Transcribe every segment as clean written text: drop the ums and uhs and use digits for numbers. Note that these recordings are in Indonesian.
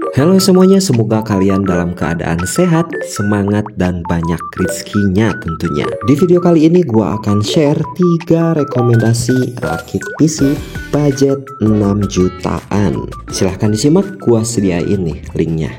Halo semuanya, semoga kalian dalam keadaan sehat, semangat, dan banyak rezekinya tentunya. Di video kali ini gua akan share 3 rekomendasi rakit PC budget 6 jutaan. Silahkan disimak, gua sediain nih linknya.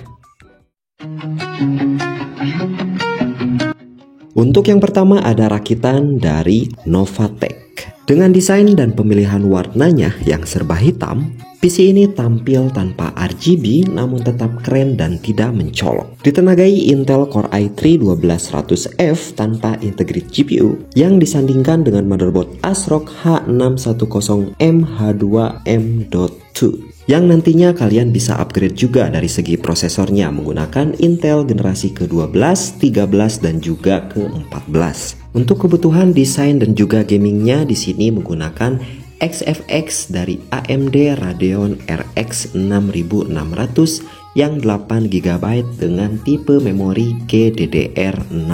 Untuk yang pertama ada rakitan dari Novatek. Dengan desain dan pemilihan warnanya yang serba hitam, PC ini tampil tanpa RGB namun tetap keren dan tidak mencolok. Ditenagai Intel Core i3 12100F tanpa integrated GPU yang disandingkan dengan motherboard ASRock H610M H2M.2 yang nantinya kalian bisa upgrade juga dari segi prosesornya menggunakan Intel generasi ke-12, 13 dan juga ke-14. Untuk kebutuhan desain dan juga gamingnya di sini menggunakan XFX dari AMD Radeon RX 6600 yang 8GB dengan tipe memori GDDR6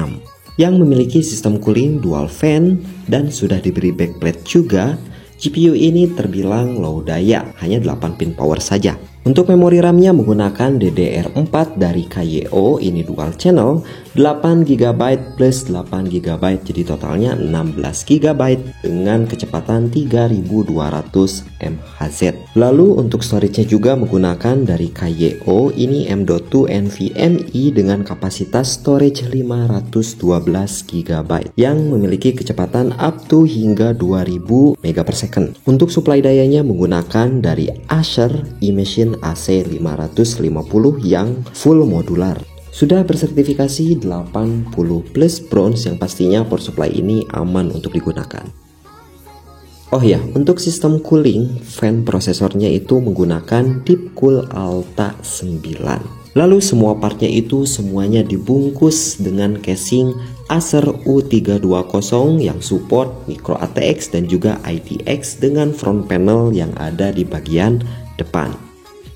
yang memiliki sistem cooling dual fan dan sudah diberi backplate juga. GPU ini terbilang low daya, hanya 8 pin power saja. Untuk memori RAM-nya menggunakan DDR4 dari KYO, ini dual channel, 8GB plus 8GB, jadi totalnya 16GB dengan kecepatan 3200 MHz. Lalu untuk storage-nya juga menggunakan dari KYO, ini M.2 NVMe dengan kapasitas storage 512GB yang memiliki kecepatan up to hingga 2000 MB/s. Untuk supply dayanya menggunakan dari Acer eMachine AC550 yang full modular. Sudah bersertifikasi 80 plus bronze yang pastinya power supply ini aman untuk digunakan. Oh ya, untuk sistem cooling fan prosesornya itu menggunakan Deepcool Alta 9. Lalu semua partnya itu semuanya dibungkus dengan casing Acer U320 yang support micro ATX dan juga ITX dengan front panel yang ada di bagian depan,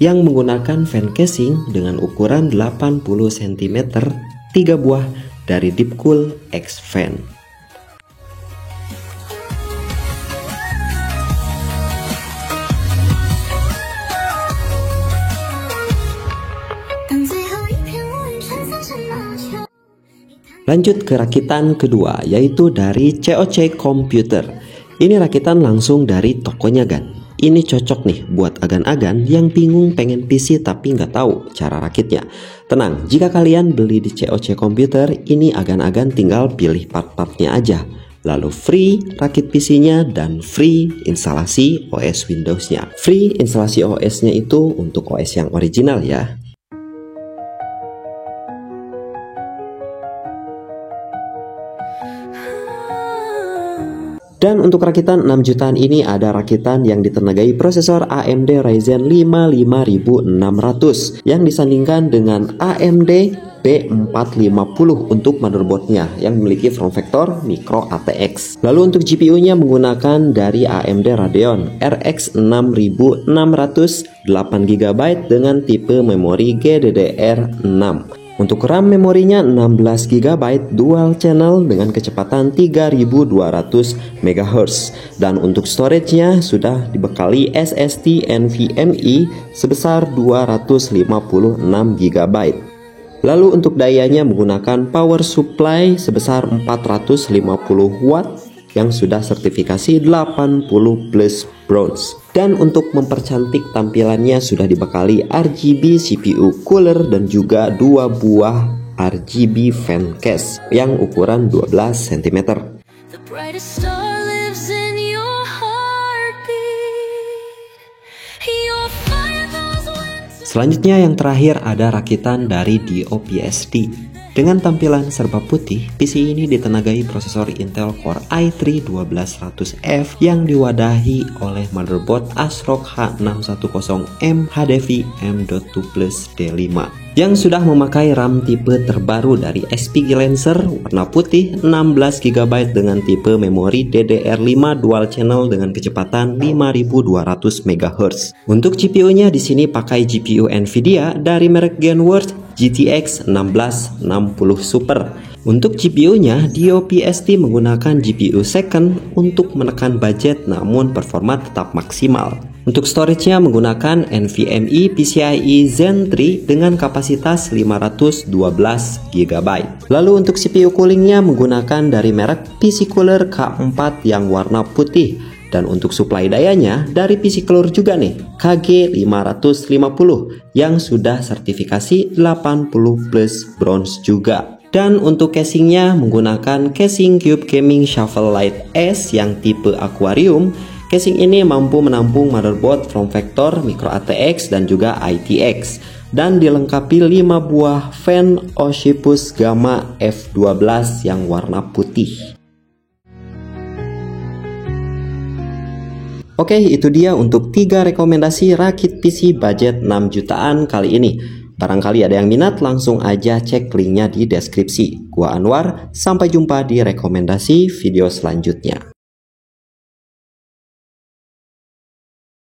yang menggunakan fan casing dengan ukuran 80 cm 3 buah dari Deepcool X Fan. Lanjut ke rakitan kedua, yaitu dari COC Computer. Ini rakitan langsung dari tokonya Gan. Ini cocok nih buat agan-agan yang bingung pengen PC tapi nggak tahu cara rakitnya. Tenang, jika kalian beli di COC Computer, ini agan-agan tinggal pilih part-partnya aja. Lalu free rakit PC-nya dan free instalasi OS Windows-nya. Free instalasi OS-nya itu untuk OS yang original ya. Dan untuk rakitan 6 jutaan ini ada rakitan yang ditenagai prosesor AMD Ryzen 5 5600 yang disandingkan dengan AMD B450 untuk motherboardnya yang memiliki form factor micro ATX. Lalu untuk GPU-nya menggunakan dari AMD Radeon RX 6600 8GB dengan tipe memori GDDR6. Untuk RAM memorinya 16GB dual channel dengan kecepatan 3200 MHz dan untuk storage-nya sudah dibekali SSD NVMe sebesar 256GB. Lalu untuk dayanya menggunakan power supply sebesar 450 watt yang sudah sertifikasi 80 plus bronze. Dan untuk mempercantik tampilannya sudah dibekali RGB CPU cooler dan juga 2 buah RGB fan case yang ukuran 12 cm. Selanjutnya yang terakhir ada rakitan dari DOPSD. Dengan tampilan serba putih, PC ini ditenagai prosesor Intel Core i3 12100F yang diwadahi oleh motherboard ASRock H610M HDVI M.2 Plus D5 yang sudah memakai RAM tipe terbaru dari SPG Lancer warna putih 16GB dengan tipe memori DDR5 dual channel dengan kecepatan 5200 MHz. Untuk GPU-nya di sini pakai GPU Nvidia dari merek Genworth GTX 1660 Super. Untuk GPU-nya, DOPSD menggunakan GPU second untuk menekan budget namun performa tetap maksimal. Untuk storage-nya menggunakan NVMe PCIe Zen 3 dengan kapasitas 512 GB. Lalu untuk CPU coolingnya menggunakan dari merek PC Cooler K4 yang warna putih. Dan untuk supply dayanya dari PC Cooler juga nih, KG550 yang sudah sertifikasi 80 plus bronze juga. Dan untuk casingnya menggunakan casing Cube Gaming Shuffle Lite S yang tipe aquarium. Casing ini mampu menampung motherboard form factor micro ATX dan juga ITX dan dilengkapi 5 buah fan Oshipus Gamma F12 yang warna putih. Oke, itu dia untuk 3 rekomendasi rakit PC budget 6 jutaan kali ini. Barangkali ada yang minat, langsung aja cek linknya di deskripsi. Gua Anwar, sampai jumpa di rekomendasi video selanjutnya.